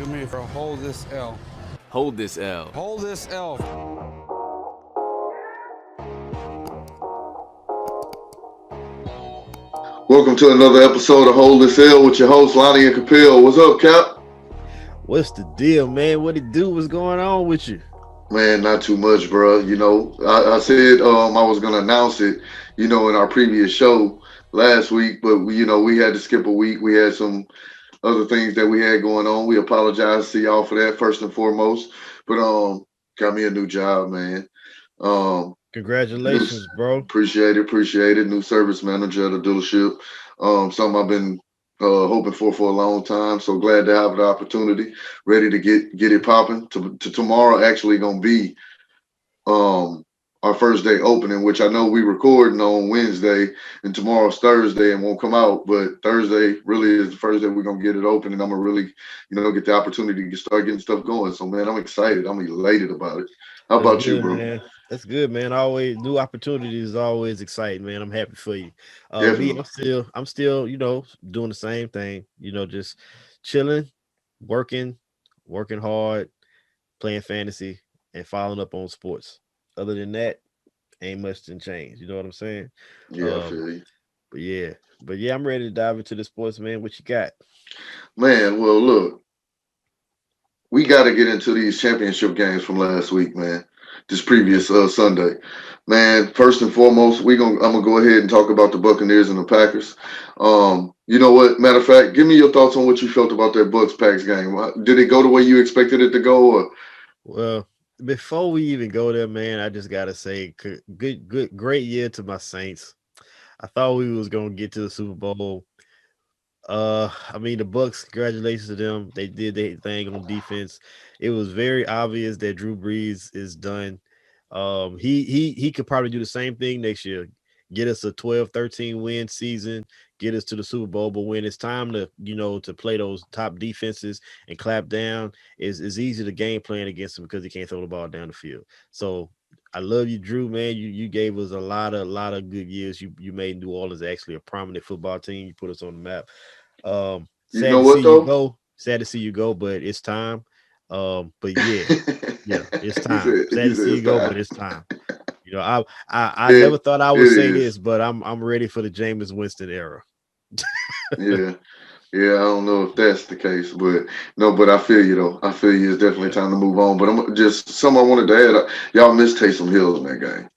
Do me for hold this L. Hold this L. Hold this L. Welcome to another episode of Hold This L with your host, Lonnie and Cappel. What's up, Cap? What's the deal, man? What it do? What's going on with you? Man, not too much, bro. You know, I said I was going to announce it, in our previous show last week, but we had to skip a week. We had some other things that we had going on. We apologize to y'all for that first and foremost. But got me a new job, man. Congratulations, bro. Appreciate it. New service manager at a dealership. Something I've been hoping for a long time. So glad to have the opportunity. Ready to get it popping. To tomorrow actually gonna be our first day opening, which I know we recording on Wednesday, and tomorrow's Thursday and won't come out. But Thursday really is the first day we're gonna get it open, and I'm gonna really, get the opportunity to start getting stuff going. So man, I'm excited. I'm elated about it. How That's about good, you, bro? man. That's good, man. Always new opportunities is always exciting, man. I'm happy for you. Me, Definitely. I'm still, doing the same thing. Just chilling, working hard, playing fantasy, and following up on sports. Other than that, ain't much to change. You know what I'm saying? Yeah, I feel you. But yeah, I'm ready to dive into the sports, man. What you got? Man, well, look, we got to get into these championship games from last week, man. This previous Sunday, man. First and foremost, I'm gonna go ahead and talk about the Buccaneers and the Packers. You know what? Matter of fact, give me your thoughts on what you felt about that Bucks Packs game. Did it go the way you expected it to go? Or? Well, before we even go there, man, I just gotta say, great year to my Saints. I thought we was gonna get to the Super Bowl. I mean, the Bucks, congratulations to them. They did their thing on defense. It was very obvious that Drew Brees is done. He could probably do the same thing next year. Get us a 12-13 win season, get us to the Super Bowl. But when it's time to, to play those top defenses and clap down, is easy to game plan against him because he can't throw the ball down the field. So I love you, Drew, man. You gave us a lot of good years. You made New Orleans actually a prominent football team. You put us on the map. You Sad know to what see you though? go. Sad to see you go, but it's time. But yeah, it's he time. said, Sad he to said see you it's go, time. but it's time. I it, never thought I it would say is. this, but I'm ready for the Jameis Winston era. Yeah. Yeah, I don't know if that's the case, but no, but I feel you though. I feel you. It's definitely Yeah. time to move on. But I'm just something I wanted to add. Y'all missed Taysom Hill in that game.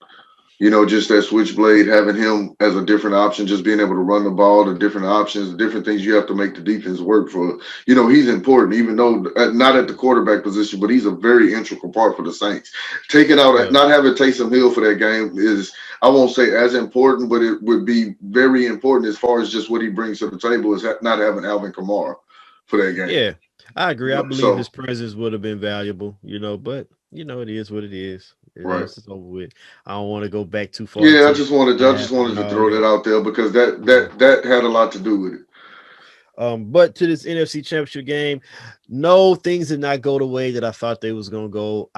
Just that switchblade, having him as a different option, just being able to run the ball, the different options, the different things you have to make the defense work for. He's important, even though not at the quarterback position, but he's a very integral part for the Saints. Taking out, Yeah. not having Taysom Hill for that game is, I won't say as important, but it would be very important as far as just what he brings to the table is not having Alvin Kamara for that game. Yeah, I agree. I believe So, his presence would have been valuable, but it is what it is. right. It's over with. I don't want to go back too far Yeah, into I what just happened wanted and to all throw that that. out there because that Yeah. that that had a lot to do with it. But to this NFC Championship game, no, things did not go the way that I thought they was gonna go.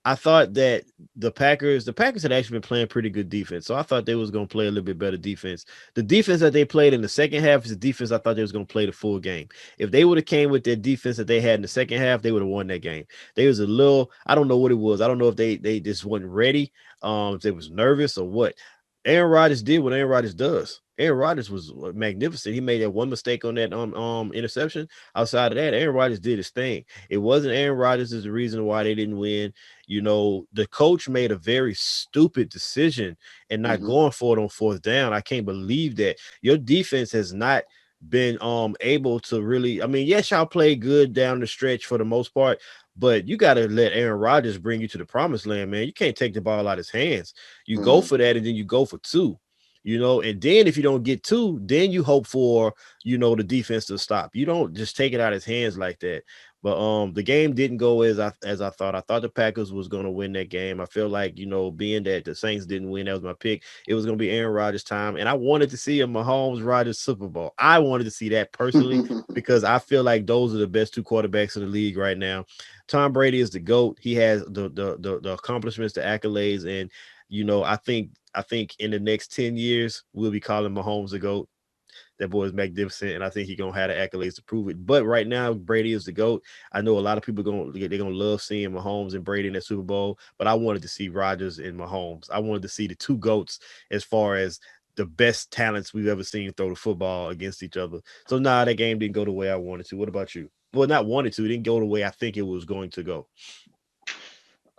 I thought that the Packers had actually been playing pretty good defense, so I thought they was gonna play a little bit better defense. The defense that they played in the second half is the defense I thought they was gonna play the full game. If they would have came with their defense that they had in the second half, they would have won that game. They was a little, I don't know what it was. I don't know if they just wasn't ready, if they was nervous or what. Aaron Rodgers did what Aaron Rodgers does. Aaron Rodgers was magnificent. He made that one mistake on that interception. Outside of that, Aaron Rodgers did his thing. It wasn't Aaron Rodgers is the reason why they didn't win. The coach made a very stupid decision and not Mm-hmm. going for it on fourth down. I can't believe that. Your defense has not been able to really. I mean, yes, y'all played good down the stretch for the most part, but you got to let Aaron Rodgers bring you to the promised land, man. You can't take the ball out of his hands. You go Mm-hmm. for that, and then you go for two. And then if you don't get two, then you hope for, the defense to stop. You don't just take it out of his hands like that. But the game didn't go as I thought. I thought the Packers was going to win that game. I feel like, being that the Saints didn't win, that was my pick. It was going to be Aaron Rodgers' time. And I wanted to see a Mahomes Rodgers Super Bowl. I wanted to see that personally because I feel like those are the best two quarterbacks in the league right now. Tom Brady is the GOAT. He has the accomplishments, the accolades, and I think in the next 10 years, we'll be calling Mahomes the GOAT. That boy is magnificent, and I think he's gonna have the accolades to prove it. But right now, Brady is the GOAT. I know a lot of people they're gonna love seeing Mahomes and Brady in that Super Bowl, but I wanted to see Rodgers and Mahomes. I wanted to see the two GOATs as far as the best talents we've ever seen throw the football against each other. So that game didn't go the way I wanted to. What about you? Well, not wanted to. It didn't go the way I think it was going to go.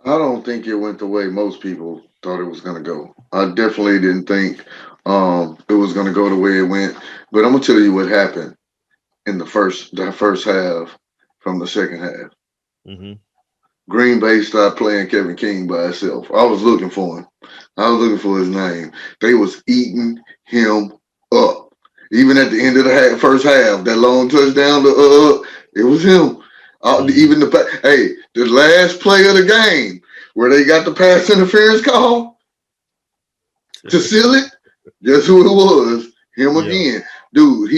I don't think it went the way most people thought it was going to go. I definitely didn't think it was going to go the way it went. But I'm gonna tell you what happened in the first half from the second half. Mm-hmm. Green Bay started playing Kevin King by himself. I was looking for him. I was looking for his name. They was eating him up. Even at the end of the first half, that long touchdown, it was him. Mm-hmm. Even the last play of the game where they got the pass interference call to seal it. Guess who it was? Him Yeah. again. Dude,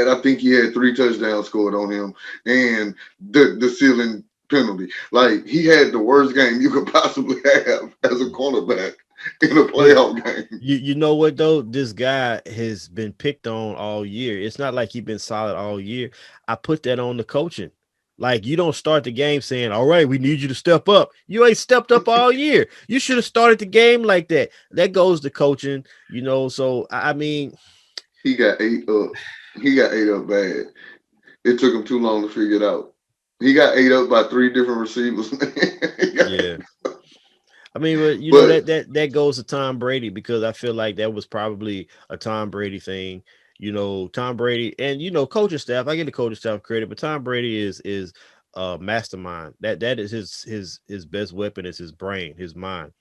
I think he had 3 touchdowns scored on him and the sealing penalty. Like, he had the worst game you could possibly have as a cornerback in a But playoff game. you know what though? This guy has been picked on all year. It's not like he's been solid all year. I put that on the coaching. Like, you don't start the game saying, "All right, we need you to step up." You ain't stepped up all year. You should have started the game like that. That goes to coaching, So I mean, He got ate up. He got ate up bad. It took him too long to figure it out. He got ate up by 3 different receivers. yeah. I mean, but But that goes to Tom Brady, because I feel like that was probably a Tom Brady thing. Tom Brady and coaching staff. I get the coaching staff credit, but Tom Brady is a mastermind. That is his best weapon is his brain, his mind,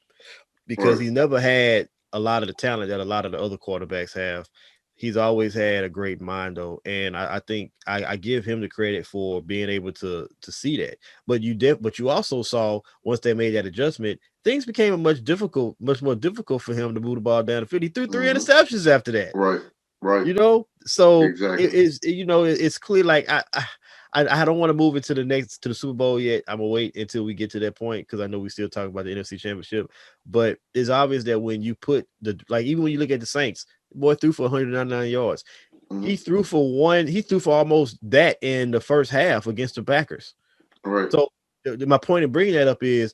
because right. he never had a lot of the talent that a lot of the other quarterbacks have. He's always had a great mind though, and I think I give him the credit for being able to see that. But you also saw, once they made that adjustment, things became much more difficult for him to move the ball down the field. He threw 3 interceptions after that. Right. Right. So it Exactly. is, it's clear. Like, I don't want to move into the Super Bowl yet. I'm gonna wait until we get to that point, because I know we still talking about the NFC Championship. But it's obvious that when you put even when you look at the Saints, the boy threw for 199 yards. Hmm. He threw for almost that in the first half against the Packers. Right. So my point in bringing that up is,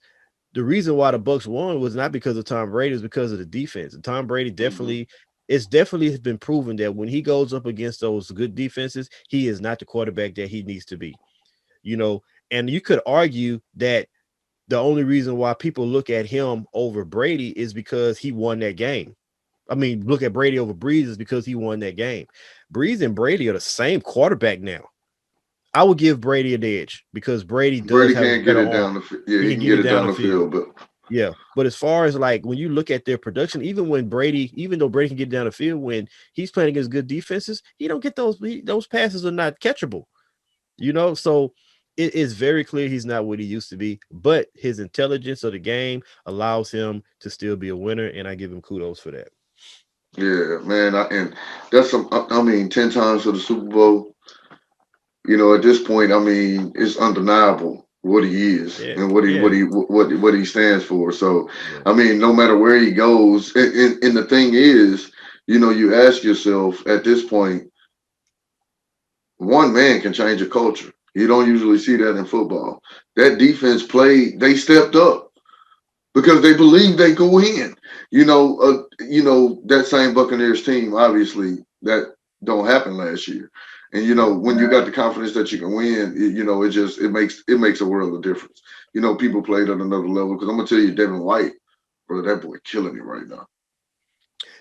the reason why the Bucks won was not because of Tom Brady, it's because of the defense. And Tom Brady Hmm. definitely has been proven that when he goes up against those good defenses, he is not the quarterback that he needs to be. You know, and you could argue that the only reason why people look at him over Brady is because he won that game. I mean, look at Brady over Breeze is because he won that game. Breeze and Brady are the same quarterback now. I would give Brady an edge because Brady does Brady have a can't get better it arm. down the field. Yeah, He he can can get get it it down down the the field. field, but Yeah, but as far as like when you look at their production, even though Brady can get down the field when he's playing against good defenses, he don't get those passes are not catchable. So it is very clear he's not what he used to be. But his intelligence of the game allows him to still be a winner, and I give him kudos for that. yeah, man. And that's some. I mean, 10 times for the Super Bowl. At this point, I mean, it's undeniable what he is Yeah, and what he what yeah, he what he stands for. So, yeah. I mean, no matter where he goes, and the thing is, you ask yourself at this point, one man can change a culture. You don't usually see that in football. That defense played; they stepped up because they believe they go in. That same Buccaneers team, obviously, that don't happen last year. And Yeah. when you got the confidence that you can win, it makes a world of difference. People played at another level because I'm gonna tell you, Devin White, bro, that boy killing it right now.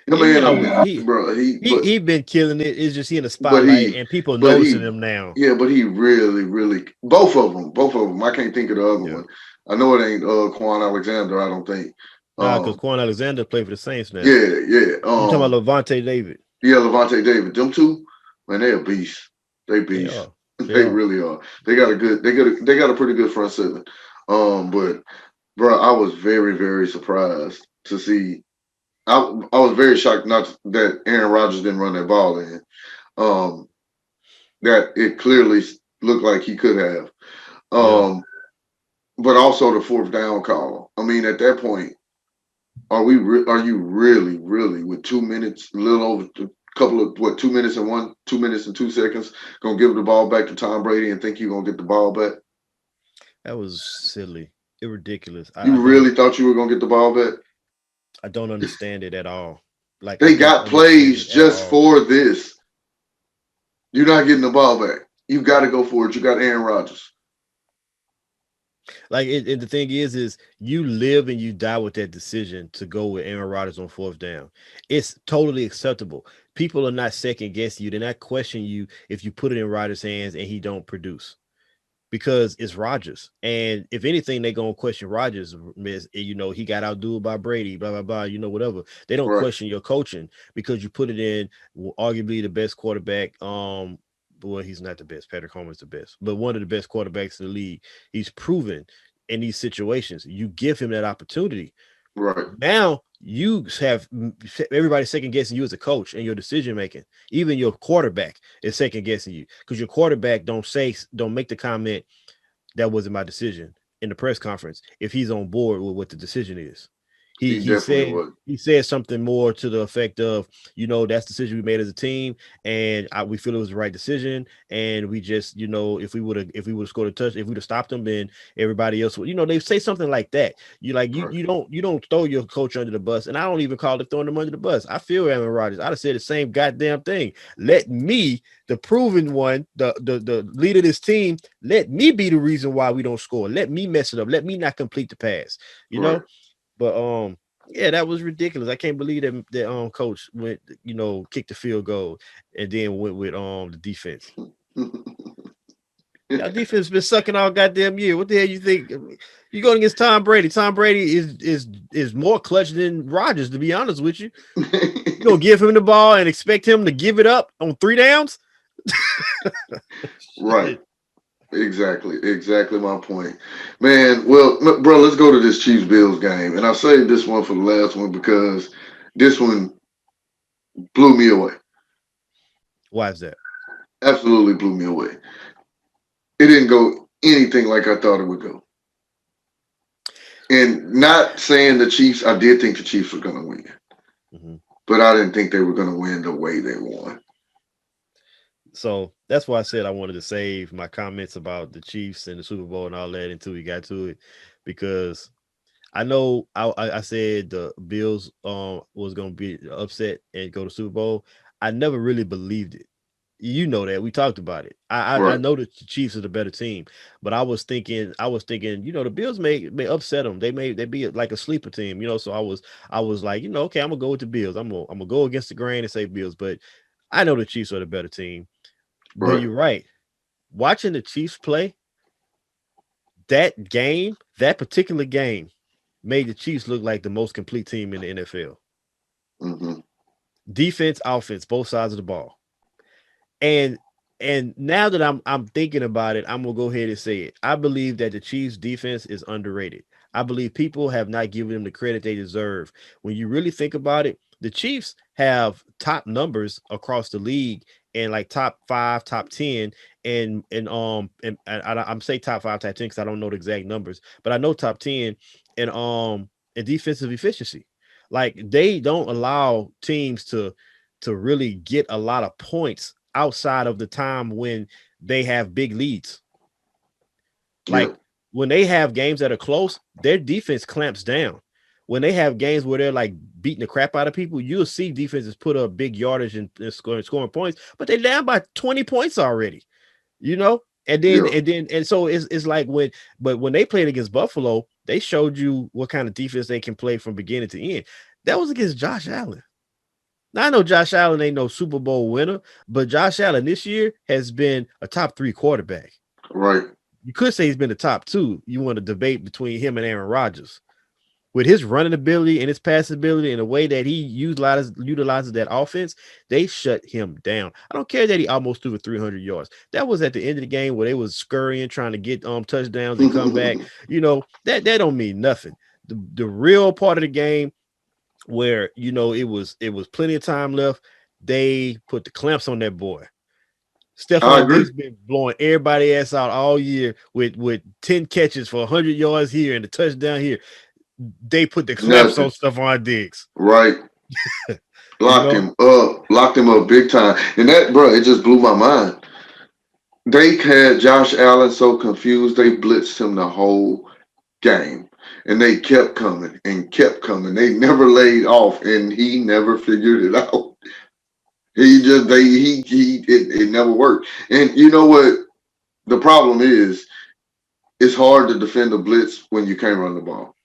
Him Yeah, he and always bro, he been killing it. It's just he in the but spotlight he, and people but noticing he, him now. yeah, but he really, really, both of them. I can't think of the other Yeah. one. I know it ain't Quan Alexander. I don't think. Nah, because Um, Quan Alexander played for the Saints now. yeah, yeah. You talking about Levante David? Yeah, Levante David. Them two, man, they a beast. They They beast. are. They They are. really are. They got a pretty good front seven. But bro, I was very, very surprised to see. I was very shocked not that Aaron Rodgers didn't run that ball in. Um, that it clearly looked like he could have. Yeah. Um, but also the fourth down call. I mean, at that point, are you really, really with 2 minutes, a little over couple of 2 minutes and 2 minutes and 2 seconds, gonna give the ball back to Tom Brady and think you're gonna get the ball back? That was silly. It ridiculous. You really thought you were gonna get the ball back? I don't understand it at all. Like I They don't got understand plays it at just all. for this. You're not getting the ball back. You got to go for it. You got Aaron Rodgers. Like the thing is you live and you die with that decision to go with Aaron Rodgers on 4th down. It's totally acceptable. People are not second guessing you. They're not questioning you if you put it in Rodgers' hands and he don't produce. Because it's Rodgers. And if anything, they're gonna question Rodgers, he got outdueled by Brady, blah, blah, blah, whatever. They don't Right. question your coaching because you put it in arguably the best quarterback. Well, he's not the best. Patrick Mahomes the best, but one of the best quarterbacks in the league. He's proven in these situations. You give him that opportunity. Right. Now you have everybody second guessing you as a coach and your decision making. Even your quarterback is second guessing you because your quarterback don't make the comment that wasn't my decision in the press conference if he's on board with what the decision is. He He definitely said was. he said something more to the effect of, that's the decision we made as a team, and we feel it was the right decision. And we just, if we would have scored a touch, if we'd have stopped them, then everybody else would, they say something like that. You don't throw your coach under the bus, and I don't even call it throwing them under the bus. I feel Aaron Rodgers. I'd have said the same goddamn thing. Let me, the proven one, the leader of this team, let me be the reason why we don't score. Let me mess it up. Let me not complete the pass. Right. But yeah, that was ridiculous. I can't believe that coach went, kicked the field goal and then went with the defense. Y'all defense been sucking all goddamn year. What the hell you think? You going against Tom Brady? Tom Brady is more clutch than Rodgers, to be honest with you. You gonna give him the ball and expect him to give it up on 3 downs? Right. Exactly my point, man. Well, bro, let's go to this Chiefs Bills game, and I saved this one for the last one because this one blew me away. Why is that? Absolutely blew me away. It didn't go anything like I thought it would go. And not saying the Chiefs, I did think the Chiefs were going to win, but I didn't think they were going to win the way they won. So that's why I said I wanted to save my comments about the Chiefs and the Super Bowl and all that until we got to it, because I know I said the Bills was going to be upset and go to Super Bowl. I never really believed it. You know that we talked about it. I know that the Chiefs are the better team, but I was thinking, the Bills may upset them. They be like a sleeper team, So I was like, okay, I'm gonna go with the Bills. I'm gonna go against the grain and say Bills, but I know the Chiefs are the better team. But you're right. Watching the Chiefs play, that particular game, made the Chiefs look like the most complete team in the NFL. Defense, offense, both sides of the ball. And now that I'm thinking about it, I'm gonna go ahead and say it. I believe that the Chiefs defense is underrated. I believe people have not given them the credit they deserve. When you really think about it, the Chiefs have top numbers across the league and like top 5, top 10, and I'm say top 5, top 10 because I don't know the exact numbers, but I know top 10 in defensive efficiency. Like they don't allow teams to really get a lot of points outside of the time when they have big leads. Like when they have games that are close, their defense clamps down. When they have games where they're like beating the crap out of people, you'll see defenses put up big yardage and scoring points, but they're down by 20 points already, And so it's like when they played against Buffalo, they showed you what kind of defense they can play from beginning to end. That was against Josh Allen. Now, I know Josh Allen ain't no Super Bowl winner, but Josh Allen this year has been a top 3 quarterback. Right. You could say he's been the top 2. You want to debate between him and Aaron Rodgers. With his running ability and his passing ability and the way that he utilizes that offense, they shut him down. I don't care that he almost threw for 300 yards. That was at the end of the game where they was scurrying, trying to get touchdowns and come back. That don't mean nothing. The real part of the game where it was plenty of time left, they put the clamps on that boy. Stephon Diggs been blowing everybody ass out all year with 10 catches for 100 yards here and a touchdown here. They put the clamps on Stephon Diggs. Right. You know, Locked him up big time. And that, bro, it just blew my mind. They had Josh Allen so confused, they blitzed him the whole game. And they kept coming and kept coming. They never laid off, and he never figured it out. He just they he it never worked. And you know what the problem is? It's hard to defend a blitz when you can't run the ball.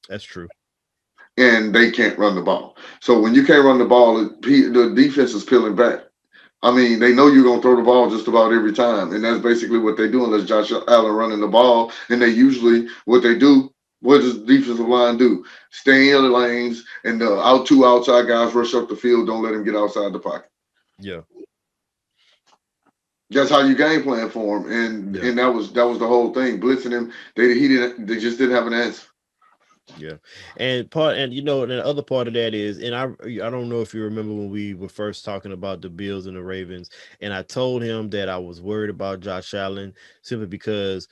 that's true. And they can't run the ball. So when you can't run the ball, the defense is peeling back. I mean, they know you're gonna throw the ball just about every time, and that's basically what they do unless Josh Allen running the ball. And they usually what they do. What does the defensive line do? Stay in the lanes, and the two outside guys rush up the field. Don't let him get outside the pocket. Yeah. That's how you game plan for him, and Yeah. that was the whole thing. Blitzing him, they just didn't have an answer. Yeah, and the other part of that is, and I don't know if you remember when we were first talking about the Bills and the Ravens, and I told him that I was worried about Josh Allen simply because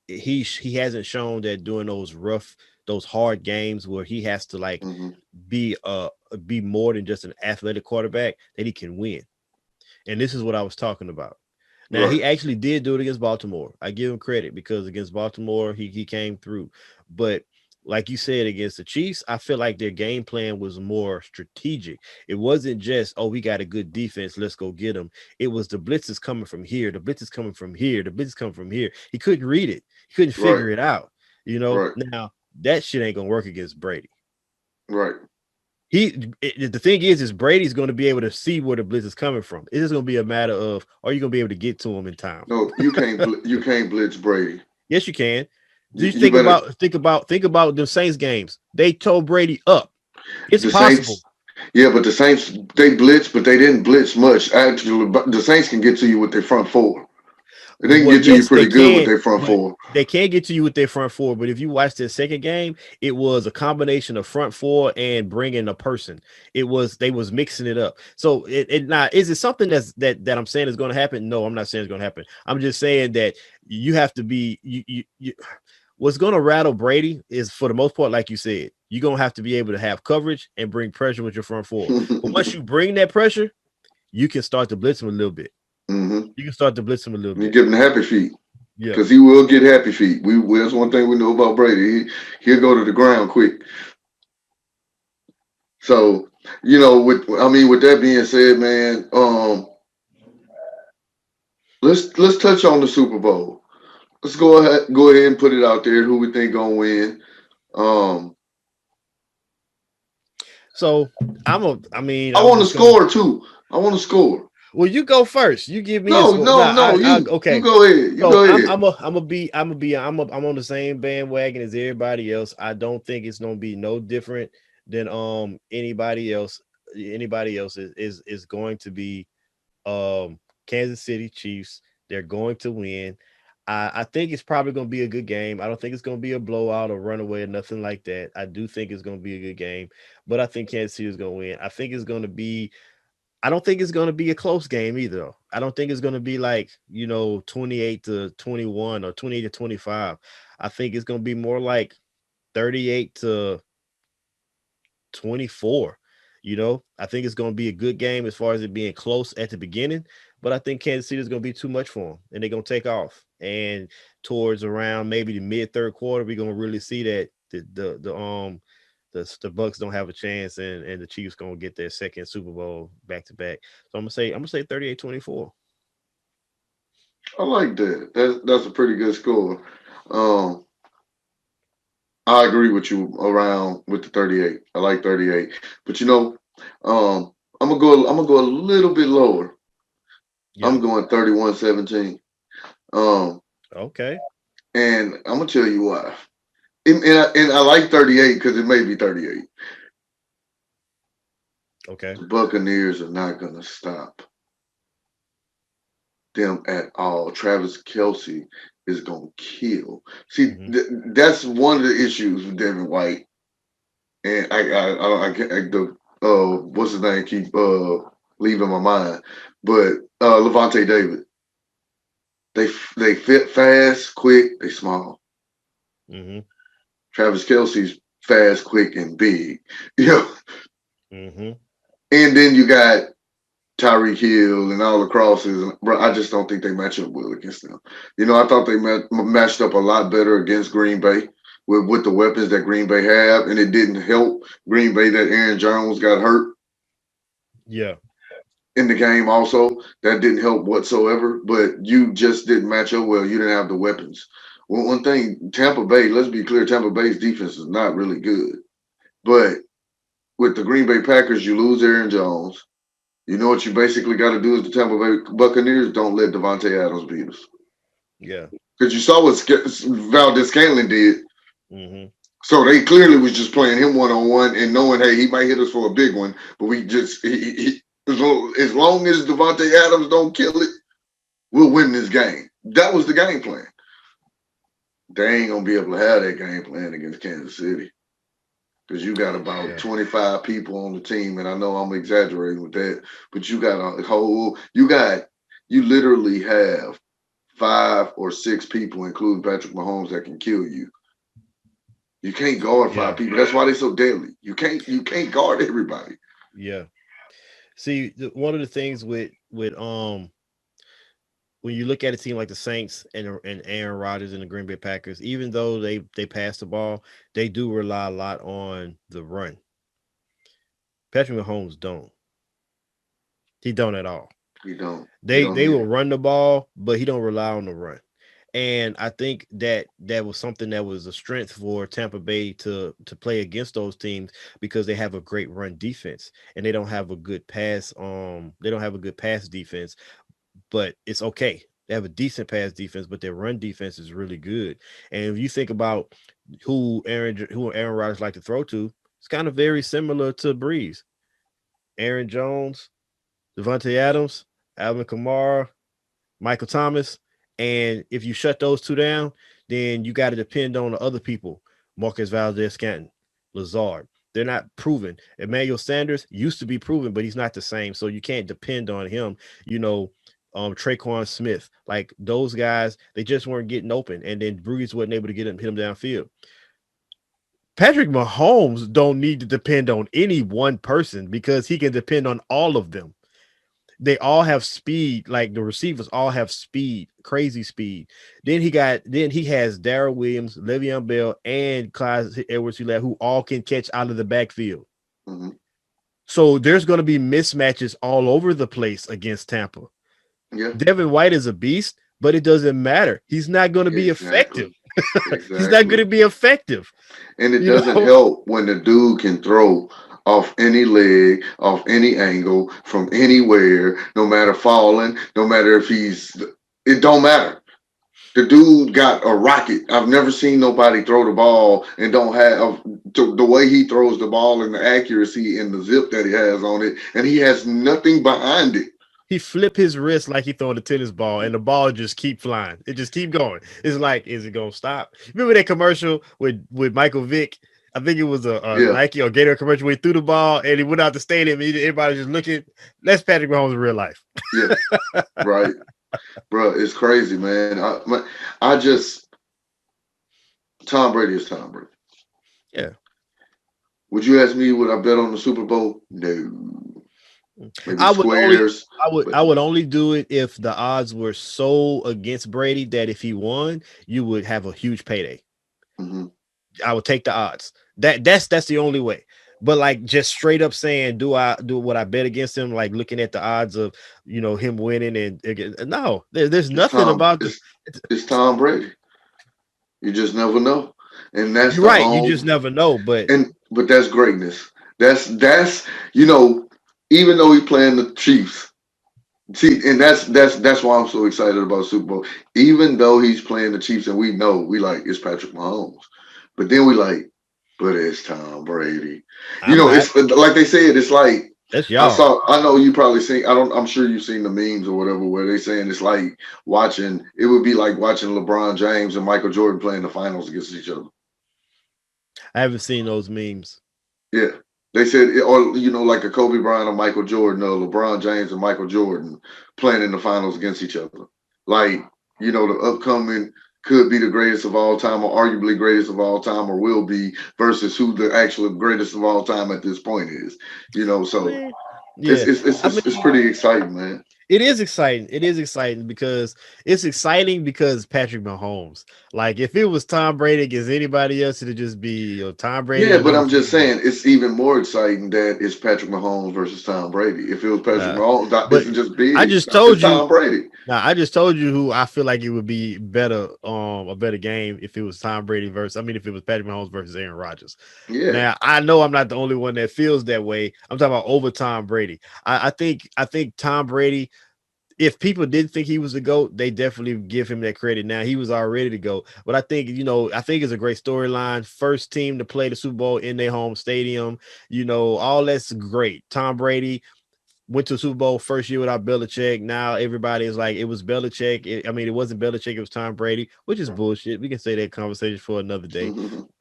he hasn't shown that during those hard games where he has to like Mm-hmm. be be more than just an athletic quarterback that he can win. And this is what I was talking about. Now Right. he actually did do it against Baltimore. I give him credit because against Baltimore he came through. But like you said, against the Chiefs, I feel like their game plan was more strategic. It wasn't just, oh, we got a good defense, let's go get them. It was the blitz is coming from here, the blitz is coming from here, the blitz is coming from here. He couldn't read it, he couldn't Right. figure it out. Right. Now that shit ain't gonna work against Brady. Right. The thing is Brady's going to be able to see where the blitz is coming from. It's just going to be a matter of, are you going to be able to get to him in time? No, you can't. You can't blitz Brady. Yes, you can. Do you You think better. about the Saints games? They told Brady up. It's The possible. Saints. Yeah, but the Saints they blitz, but they didn't blitz much. Actually, the Saints can get to you with their front four. They can Well, get to you yes, they pretty good with can, their front but four. they can't get to you with their front four. But if you watch the second game, it was a combination of front four and bringing a person. They was mixing it up. So it not is it something that I'm saying is going to happen? No, I'm not saying it's going to happen. I'm just saying that you have to be you what's going to rattle Brady is for the most part, like you said, you're going to have to be able to have coverage and bring pressure with your front four. But once you bring that pressure, you can start to blitz him a little bit. Mm-hmm. You can start to blitz him a little You bit. give him happy feet Yeah. because he will get happy feet. That's one thing we know about Brady. He'll go to the ground quick. So with that being said, man, let's touch on the Super Bowl. Let's go ahead and put it out there. Who we think gonna win? Um, So I mean, I I'm want to just gonna. score too. I want to score. Well, you go first. You give me a No, score. no, Nah, no. You okay. go ahead. You So go ahead. I'm on the same bandwagon as everybody else. I don't think it's gonna be no different than anybody else. Anybody else is going to be Kansas City Chiefs. They're going to win. I think it's probably going to be a good game. I don't think it's going to be a blowout or runaway or nothing like that. I do think it's going to be a good game, but I think Kansas City is going to win. I don't think it's going to be a close game either. I don't think it's going to be like, 28-21 or 28-25. I think it's going to be more like 38-24. I think it's going to be a good game as far as it being close at the beginning, but I think Kansas City is going to be too much for them and they're going to take off. And towards around maybe the mid third quarter, we're going to really see that the Bucks don't have a chance and the Chiefs going to get their second Super Bowl back to back. So I'm going to say 38-24. I like that. That's a pretty good score. Um, I agree with you around with the 38. I like 38, but I'm gonna go a little bit lower. Yeah. I'm going 31-17. Um, Okay. and I'm gonna tell you why. And I like 38 because it may be 38. Okay. The Buccaneers are not gonna stop them at all. Travis Kelce is gonna kill. See, Mm-hmm. that's one of the issues with Devin White. And the what's his name keep leaving my mind, but Levante David. They fit fast, quick, they small. Mm-hmm. Travis Kelce's fast, quick, and big. You know, Mm-hmm. And then you got Tyreek Hill and all the crosses. And, bro, I just don't think they match up well against them. I thought they matched up a lot better against Green Bay with the weapons that Green Bay have, and it didn't help Green Bay that Aaron Jones got hurt. Yeah. In the game also. That didn't help whatsoever, but you just didn't match up well. You didn't have the weapons. Well, one thing, Tampa Bay, let's be clear, Tampa Bay's defense is not really good. But with the Green Bay Packers, you lose Aaron Jones. You know what you basically got to do as the Tampa Bay Buccaneers? Don't let Devontae Adams beat us. Yeah. Because you saw what Valdez Scantling did. Mm-hmm. So they clearly was just playing him one-on-one and knowing, hey, he might hit us for a big one, but we just as long as Devontae Adams don't kill it, we'll win this game. That was the game plan. They ain't gonna be able to have that game plan against Kansas City because you got about 25 people on the team, and I know I'm exaggerating with that, but you literally have 5 or 6 people, including Patrick Mahomes, that can kill you. You can't guard 5 people. That's why they're so deadly. You can't guard everybody. Yeah. See, one of the things with when you look at a team like the Saints and Aaron Rodgers and the Green Bay Packers, even though they pass the ball, they do rely a lot on the run. Patrick Mahomes don't. He don't at all. He don't. They will run the ball, but he don't rely on the run. And I think that was something that was a strength for Tampa Bay to play against those teams because they have a great run defense and they don't have a good pass. They don't have a good pass defense, but it's okay. They have a decent pass defense, but their run defense is really good. And if you think about who Aaron Rodgers like to throw to, it's kind of very similar to Breeze. Aaron Jones, Devontae Adams, Alvin Kamara, Michael Thomas. And if you shut those two down, then you got to depend on the other people. Marcus Valdez-Scantling, Lazard. They're not proven. Emmanuel Sanders used to be proven, but he's not the same. So you can't depend on him. Traquan Smith, like those guys, they just weren't getting open. And then Breeze wasn't able to hit him downfield. Patrick Mahomes don't need to depend on any one person because he can depend on all of them. They all have speed, like the receivers all have speed, crazy speed. Then he has Darrell Williams, Le'Veon Bell, and Clyde Edwards-Helaire, who all can catch out of the backfield. Mm-hmm. So there's going to be mismatches all over the place against Tampa. Yeah. Devin White is a beast, but it doesn't matter. He's not going to be effective. Exactly. He's not going to be effective. And it doesn't help when the dude can throw off any leg, off any angle, from anywhere, no matter falling, no matter if it don't matter. The dude got a rocket. I've never seen nobody throw the ball and don't have the way he throws the ball and the accuracy and the zip that he has on it, and he has nothing behind it. He flip his wrist like he throwing a tennis ball, and the ball just keep flying. It just keep going. It's like, is it gonna stop? Remember that commercial with Michael Vick? I think it was a Nike or Gator commercial where he threw the ball and he went out the stadium. And everybody just looking. That's Patrick Mahomes in real life. Yeah, right, bro. It's crazy, man. Tom Brady is Tom Brady. Yeah. Would you ask me would I bet on the Super Bowl? No. I would only do it if the odds were so against Brady that if he won, you would have a huge payday. Mm-hmm. I would take the odds. That's the only way. But like just straight up saying, do what I bet against him? Like looking at the odds of him winning and no, there's nothing about this. It's Tom Brady. You just never know, and that's right. You just never know, but that's greatness. That's even though he's playing the Chiefs, see, and that's why I'm so excited about Super Bowl. Even though he's playing the Chiefs, and we know it's Patrick Mahomes, but then but it's Tom Brady. It's like they said. It's like that's y'all. I know you probably seen. I'm sure you've seen the memes or whatever where they saying it's like watching. It would be like watching LeBron James and Michael Jordan playing the finals against each other. I haven't seen those memes. Yeah. They said, or like a Kobe Bryant or Michael Jordan or LeBron James and Michael Jordan playing in the finals against each other. Like, the upcoming could be the greatest of all time or arguably greatest of all time or will be versus who the actual greatest of all time at this point is. So Yeah, I mean, it's pretty exciting, man. it is exciting. It is exciting because Patrick Mahomes. Like if it was Tom Brady against anybody else, it'd just be Tom Brady. Yeah, You but win the I'm just Super Bowl. saying it's even more exciting that it's Patrick Mahomes versus Tom Brady. If it was Patrick Uh, Mahomes, that but isn't just I big. just It's told you. Tom Brady. Now I just told you who I feel like it would be better, a better game if it was Tom Brady versus. I mean, if it was Patrick Mahomes versus Aaron Rodgers. Yeah. Now I know I'm not the only one that feels that way. I'm talking about over Tom Brady. I think Tom Brady. If people didn't think he was a GOAT, they definitely give him that credit. Now he was already the GOAT. But I think, I think it's a great storyline. First team to play the Super Bowl in their home stadium, all that's great. Tom Brady went to the Super Bowl first year without Belichick. Now everybody is like, it was Belichick. It wasn't Belichick, it was Tom Brady, which is bullshit. We can say that conversation for another day.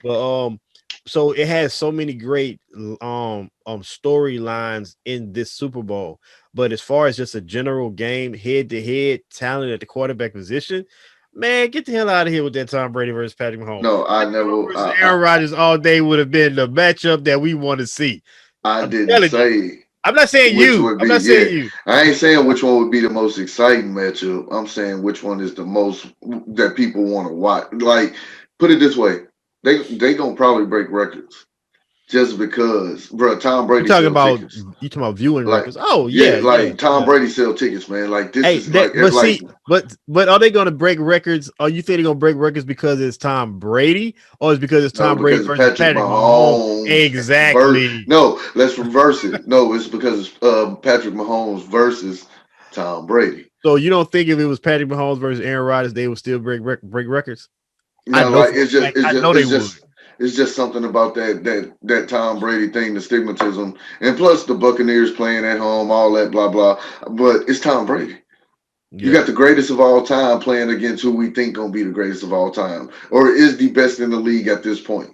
But so it has so many great storylines in this Super Bowl. But as far as just a general game, head-to-head talent at the quarterback position, man, get the hell out of here with that Tom Brady versus Patrick Mahomes. No, I Patrick Mahomes never. versus Aaron Rodgers all day would have been the matchup that we want to see. I I'm didn't telling you. say I'm not saying which you. would I'm be. not Yeah, saying you. I ain't saying which one would be the most exciting matchup. I'm saying which one is the most that people want to watch. Like, put it this way, they gonna probably break records just because, bro. Tom You Brady talking sell about tickets. viewing Like, records? Oh yeah, yeah, yeah, like Tom yeah. Brady sell tickets, man. Like this Hey, is like but like see, but are they going to break records? Are you think they're going to break records because it's Tom Brady, or is because it's no, Tom Brady because of versus Patrick Patrick Mahomes? Mahomes. Exactly. No, let's reverse it. No, it's because Patrick Mahomes versus Tom Brady. So you don't think if it was Patrick Mahomes versus Aaron Rodgers, they would still break records? I No, know like for a fact. I know they would. it's just something about that Tom Brady thing, the stigmatism, and plus the Buccaneers playing at home, all that blah blah. But it's Tom Brady. You Yeah, got the greatest of all time playing against who we think gonna be the greatest of all time, or is the best in the league at this point.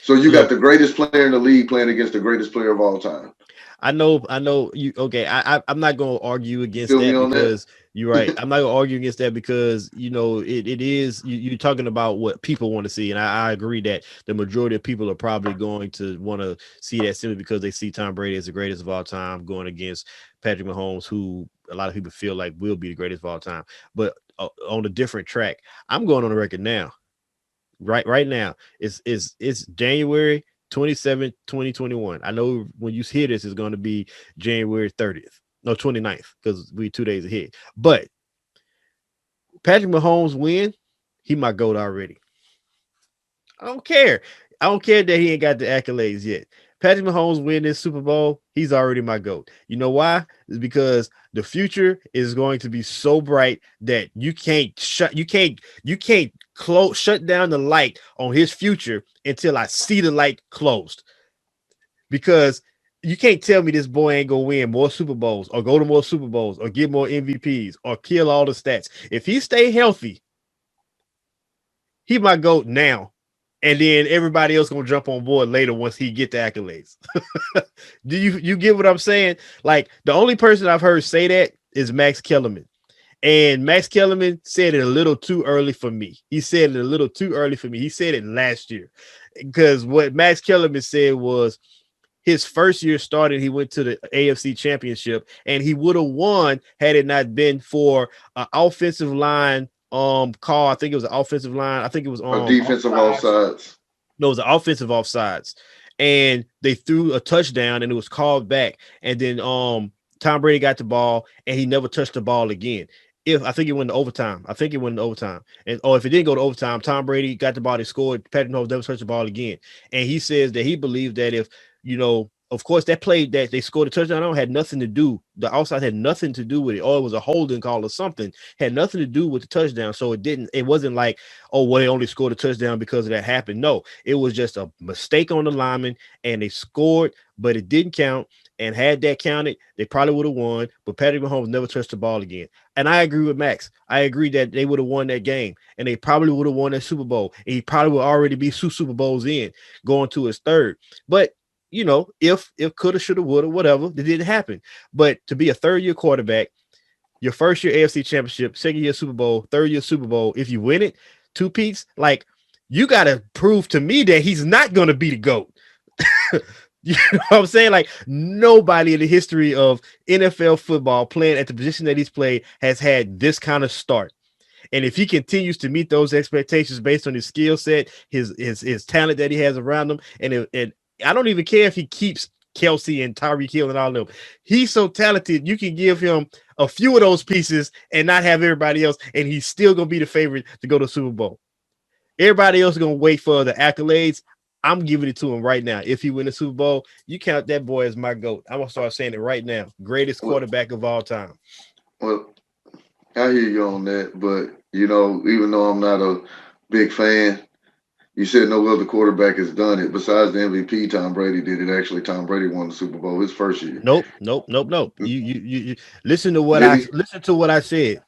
So you got look, the greatest player in the league playing against the greatest player of all time. I know you. Okay, I'm not going to argue You against feel me that on that? because you're right. I'm not going to argue against that because it is you're talking about what people want to see, and I agree that the majority of people are probably going to want to see that simply because they see Tom Brady as the greatest of all time going against Patrick Mahomes, who a lot of people feel like will be the greatest of all time. But on a different track, I'm going on the record now. Right now, it's January 27th, 2021. I know when you hear this, it's going to be January 30th, no 29th, because we 2 days ahead. But Patrick Mahomes win, he my GOAT already. I don't care. I don't care that he ain't got the accolades yet. Patrick Mahomes win this Super Bowl, he's already my GOAT. You know why? It's because the future is going to be so bright that you can't shut down the light on his future until I see the light closed. Because you can't tell me this boy ain't gonna win more Super Bowls or go to more Super Bowls or get more MVPs or kill all the stats. If he stay healthy, he might go now. And then everybody else gonna jump on board later once he get the accolades. Do you get what I'm saying? Like the only person I've heard say that is Max Kellerman. And Max Kellerman said it a little too early for me. He said it a little too early for me. He said it last year. Because what Max Kellerman said was his first year starting, he went to the AFC Championship, and he would have won had it not been for an offensive line call. I think it was an offensive line. I think it was A defensive offsides. offsides. No, it was an offensive offsides. And they threw a touchdown and it was called back. And then Tom Brady got the ball and he never touched the ball again. If I think it went to overtime. I think it went to overtime. And if it didn't go to overtime, Tom Brady got the ball, they scored. Patrick Mahomes never touched the ball again. And he says that he believes that if, of course, that play that they scored a touchdown on had nothing to do. The outside had nothing to do with it, or it was a holding call or something. Had nothing to do with the touchdown. So it wasn't like, oh, well, they only scored a touchdown because of that happened. No, it was just a mistake on the lineman, and they scored, but it didn't count. And had that counted, they probably would have won. But Patrick Mahomes never touched the ball again. And I agree with Max. I agree that they would have won that game, and they probably would have won that Super Bowl. And he probably would already be 2 Super Bowls in, going to his third. But if coulda, shoulda, woulda, whatever, it didn't happen. But to be a third-year quarterback, your first year AFC Championship, second year Super Bowl, third year Super Bowl, if you win it, two peats, like you got to prove to me that he's not going to be the GOAT. You know what I'm saying? Like nobody in the history of NFL football playing at the position that he's played has had this kind of start. And if he continues to meet those expectations based on his skill set, his talent that he has around him, and I don't even care if he keeps Kelsey and Tyreek Hill and all of them. He's so talented. You can give him a few of those pieces and not have everybody else, and he's still gonna be the favorite to go to the Super Bowl. Everybody else is gonna wait for the accolades. I'm giving it to him right now. If he win the Super Bowl, you count that boy as my GOAT. I'm gonna start saying it right now. Greatest quarterback of all time. Well, I hear you on that, but even though I'm not a big fan, you said no other quarterback has done it besides the MVP. Tom Brady did it. Actually, Tom Brady won the Super Bowl his first year. Nope. You listen to what listen to what I said.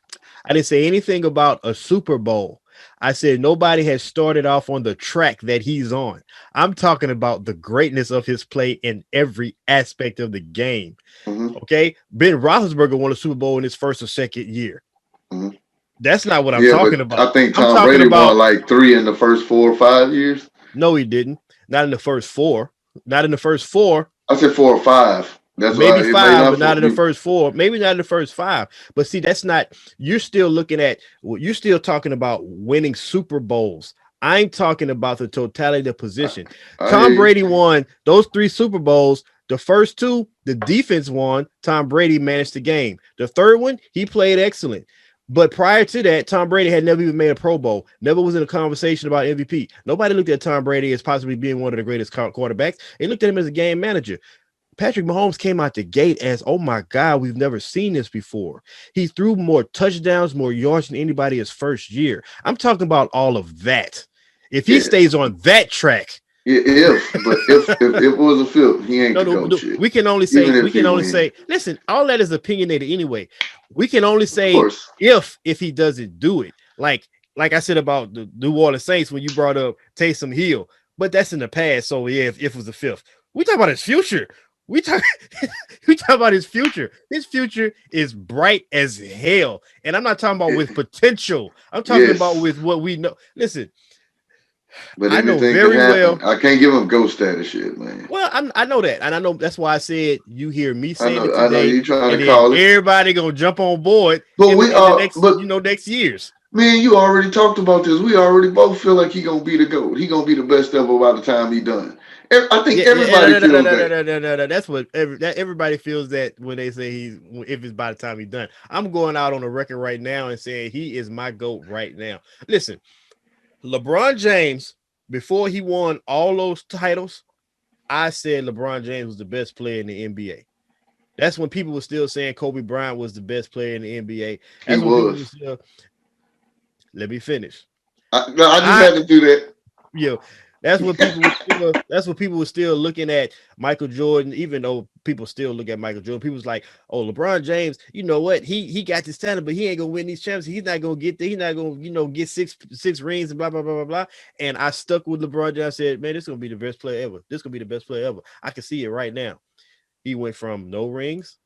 I didn't say anything about a Super Bowl. I said nobody has started off on the track that he's on. I'm talking about the greatness of his play in every aspect of the game. Mm-hmm. Okay, Ben Roethlisberger won a Super Bowl in his first or second year. Mm-hmm. That's not what I'm talking about. I think Tom Brady won like 3 in the first 4 or 5 years. No, he didn't. Not in the first 4. Not in the first 4. I said 4 or 5. That's maybe 5, but not in the first 4. Maybe not in the first 5. But see, that's not. You're still talking about winning Super Bowls. I'm talking about the totality of the position. Tom Brady won those 3 Super Bowls. The first 2, the defense won. Tom Brady managed the game. The third one, he played excellent. But prior to that, Tom Brady had never even made a Pro Bowl, never was in a conversation about MVP. Nobody looked at Tom Brady as possibly being one of the greatest quarterbacks. They looked at him as a game manager. Patrick Mahomes came out the gate as, oh my God, we've never seen this before. He threw more touchdowns, more yards than anybody his first year. I'm talking about all of that. If he stays on that track. Yeah, if it was a flip, he ain't the shit. We can only say, listen, all that is opinionated anyway. We can only say if he doesn't do it. Like I said about the New Orleans Saints when you brought up Taysom Hill, but that's in the past. So yeah, if it was the 5th, we talk about his future. We talk about his future. His future is bright as hell, and I'm not talking about with potential. I'm talking about with what we know. Listen. But I know very well. I can't give him GOAT status shit, man. Well, I know that, and I know that's why I said you hear me saying it today. I know you trying to call it. Everybody gonna jump on board. But next years. Man, you already talked about this. We already both feel like he gonna be the GOAT. He gonna be the best ever by the time he done. I think everybody feels that. That's what everybody feels that when they say if it's by the time he's done. I'm going out on a record right now and saying he is my GOAT right now. Listen. LeBron James, before he won all those titles, I said LeBron James was the best player in the NBA. That's when people were still saying Kobe Bryant was the best player in the NBA. That's he was. Let me finish. I just had to do that. Yeah, that's what people were still looking at Michael Jordan, even though people still look at Michael Jordan. People was like, oh, LeBron James, you know what? He got this talent, but he ain't gonna win these championships. He's not gonna get there. He's not gonna, get six rings and blah, blah, blah, blah, blah. And I stuck with LeBron James. I said, man, this is gonna be the best player ever. This is gonna be the best player ever. I can see it right now. He went from no rings.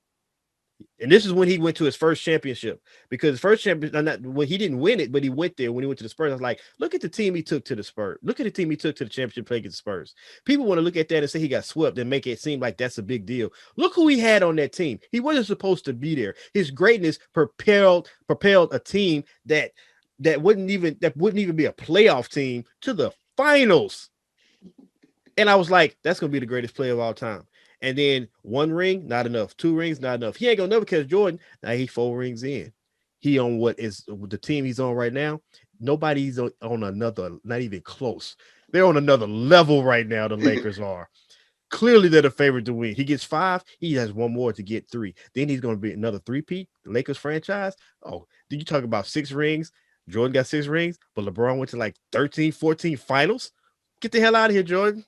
And this is when he went to his first championship, because first championship, when he didn't win it, but he went there when he went to the Spurs. I was like, look at the team he took to the Spurs. Look at the team he took to the championship play against the Spurs. People want to look at that and say he got swept and make it seem like that's a big deal. Look who he had on that team. He wasn't supposed to be there. His greatness propelled a team that wouldn't even be a playoff team to the finals. And I was like, that's gonna be the greatest player of all time. And then 1 ring, not enough. 2 rings, not enough. He ain't gonna never catch Jordan. Now he's 4 rings in. He on what is the team he's on right now. Nobody's on another, not even close. They're on another level right now. The Lakers are. Clearly, they're the favorite to win. He gets 5. He has 1 more to get 3. Then he's going to be another 3-peat. The Lakers franchise. Oh, did you talk about 6 rings? Jordan got 6 rings, but LeBron went to like 13, 14 finals. Get the hell out of here, Jordan.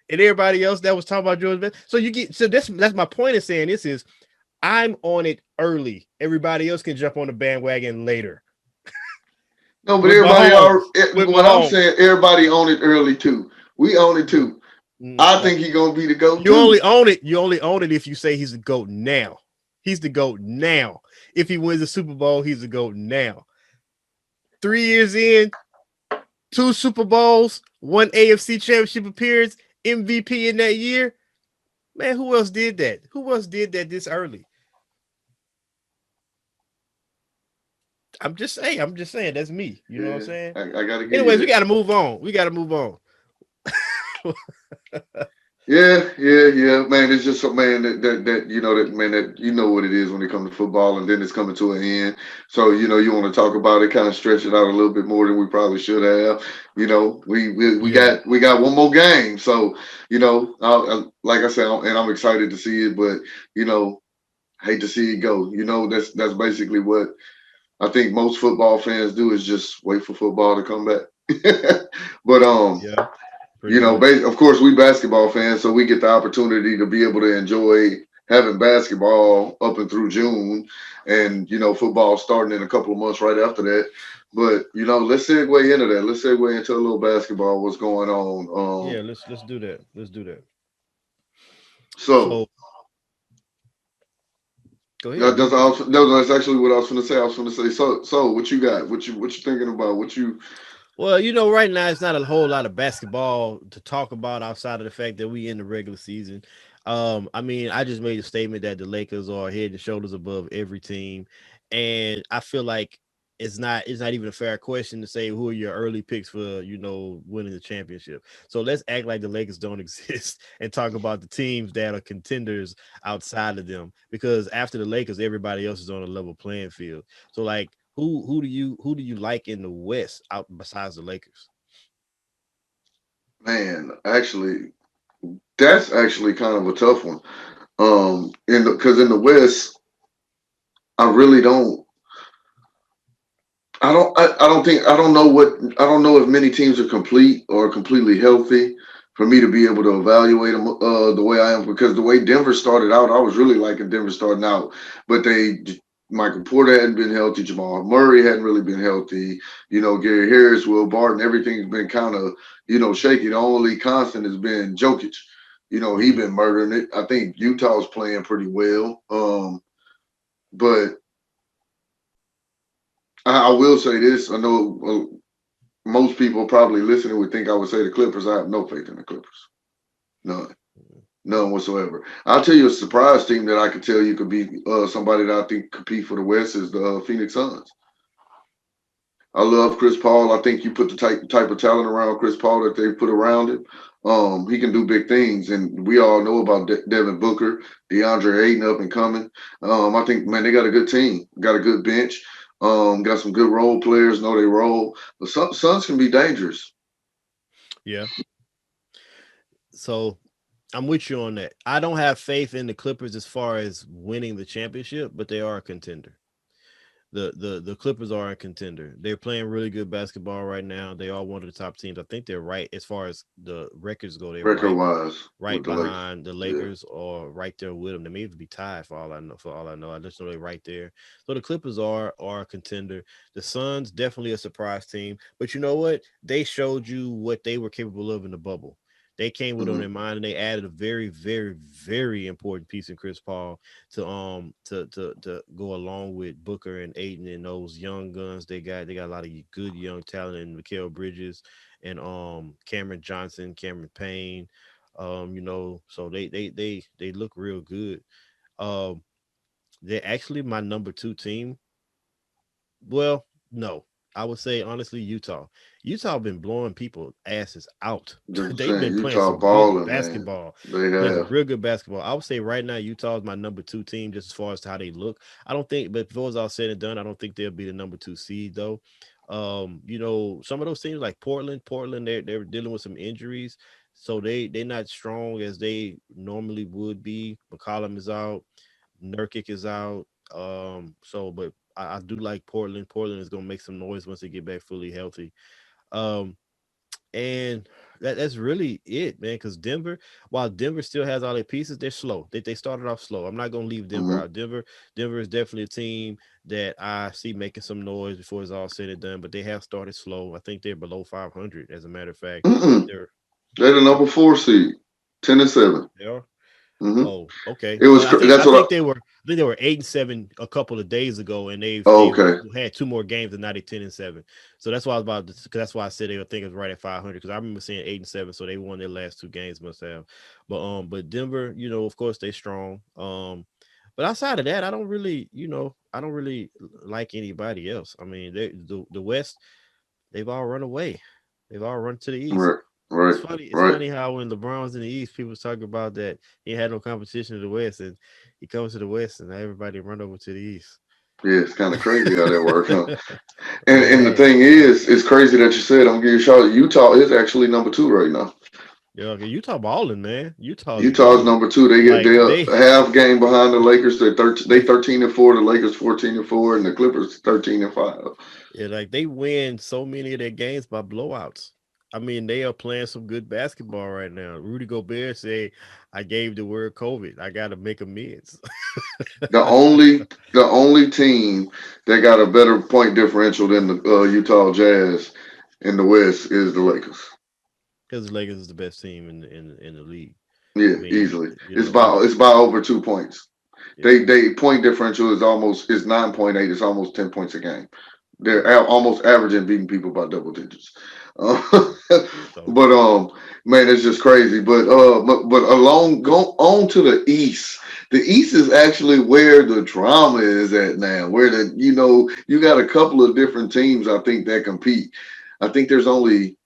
And everybody else that was talking about Jordan. So that's my point in saying this is I'm on it early. Everybody else can jump on the bandwagon later. No, but I'm saying everybody own it early too. We own it too. I think he's gonna be the GOAT. You only own it if you say he's the GOAT now. He's the GOAT now. If he wins the Super Bowl, he's the GOAT now. 3 years in, 2 Super Bowls, 1 AFC Championship appearance, MVP in that year. Man, who else did that? Who else did that this early? I'm just saying that's me. You know what I'm Yeah, saying? I gotta give you Anyways, we that. gotta move on. We gotta move on. Yeah, man. It's just so man that you know that man that you know what it is when it comes to football, and then it's coming to an end. So you want to talk about it, kind of stretch it out a little bit more than we probably should have. Yeah. We got one more game, so like I said, and I'm excited to see it, but you know, hate to see it go. That's basically what I think most football fans do is just wait for football to come back. but Yeah. Pretty much. of course, we basketball fans, so we get the opportunity to be able to enjoy having basketball up and through June, and football starting in a couple of months right after that. But let's segue into that. Let's segue into a little basketball. What's going on? Yeah, let's do that. Let's do that. So So go ahead. that's actually what I was going to say. I was going to say. So what you got? What you thinking about? What you? Well, right now it's not a whole lot of basketball to talk about outside of the fact that we in the regular season. I mean, I just made a statement that the Lakers are head and shoulders above every team, and I feel like it's not even a fair question to say who are your early picks for winning the championship. So let's act like the Lakers don't exist and talk about the teams that are contenders outside of them, because after the Lakers, everybody else is on a level playing field. So like who do you like in the West out besides the Lakers? Man, actually, that's actually kind of a tough one. Because in the West, I really don't. I don't know I don't know if many teams are complete or completely healthy for me to be able to evaluate them the way I am, because the way Denver started out, I was really liking Denver starting out, but Michael Porter hadn't been healthy, Jamal Murray hadn't really been healthy, Gary Harris, Will Barton, everything's been kind of shaky. The only constant has been Jokic. He Hmm. been murdering it. I think Utah's playing pretty well. But I will say this. I know most people probably listening would think I would say the Clippers. I have no faith in the Clippers. None. None whatsoever. I'll tell you a surprise team that I could tell you could be somebody that I think compete for the West is the Phoenix Suns. I love Chris Paul. I think you put the type of talent around Chris Paul that they put around him. He can do big things, and we all know about Devin Booker, DeAndre Ayton up and coming. I think, man, they got a good team, got a good bench, got some good role players, know they role. The Suns can be dangerous. Yeah. So I'm with you on that. I don't have faith in the Clippers as far as winning the championship, but they are a contender. The Clippers are a contender. They're playing really good basketball right now. They are one of the top teams. I think they're right as far as the records go. They're Record right wise with right the Lakers. behind the Yeah. Lakers or right there with them. They may even be tied for all I know. For all I know, I just know they're right there. So the Clippers are a contender. The Suns definitely a surprise team. But you know what? They showed you what they were capable of in the bubble. They came with on their Hmm. mind and they added a very, very, very important piece in Chris Paul to go along with Booker and Aiton and those young guns they got. They got a lot of good young talent in Mikal Bridges and Cameron Johnson, Cameron Payne. So they look real good. Um, they're actually my number two team. Well, no. I would say honestly, Utah. Utah been blowing people asses out. Just They've saying, been playing Utah some good balling, man. basketball. They Playing some have. real good basketball. I would say right now, Utah is my number two team just as far as how they look. I don't think, but before it's all said and done, I don't think they'll be the number two seed though. Some of those teams like Portland, they're dealing with some injuries, so they're not strong as they normally would be. McCollum is out. Nurkic is out. But I do like Portland. Portland is gonna make some noise once they get back fully healthy. Um, and that's really it, man. Because while Denver still has all their pieces, they're slow. They started off slow. I'm not gonna leave Denver Hmm. out. Denver is definitely a team that I see making some noise before it's all said and done. But they have started slow. I think they're below 500. As a matter of fact, Mm-mm. they're They're the they're number 4 seed, 10-7. they are. Hmm. Oh, okay. It was. Well, I think That's I what. think they were 8-7 a couple of days ago, and Oh, they've okay. had 2 more games, and now they're 10-7. So that's why I was about to, cause that's why I said they were thinking it was right at 500, because I remember seeing 8-7, so they won their last 2 games must have. But Denver, of course they strong. But outside of that, I don't really like anybody else. I mean, the West, they've all run away. They've all run to the East. Right. Right. It's funny. It's Right. funny how when LeBron's in the East, people talk about that he had no competition in the West, and he comes to the West, and everybody run over to the East. Yeah, it's kind of crazy how that works, huh? And the Yeah, thing is, it's crazy that you said. I'm gonna give you a shout out. Utah is actually number 2 right now. yeah. Okay, Utah balling, man. Utah's Utah's balling. number 2. Like They're they, a half game behind the Lakers. They 13-4. The Lakers 14-4, and the Clippers 13-5. yeah, like they win so many of their games by blowouts. I mean, they are playing some good basketball right now. Rudy Gobert said, "I gave the word COVID. I got to make amends." The only the only team that got a better point differential than the Utah Jazz in the West is the Lakers. Because the Lakers is the best team in the league. Yeah, I mean, easily. you It's know, you by it's by over 2 points. yeah. They point differential is 9.8. It's almost 10 points a game. They're almost averaging beating people by double digits. Uh, So but man, it's just crazy. But along go on to the East. The East is actually where the drama is at now. Where you got a couple of different teams I think that compete. I think there's only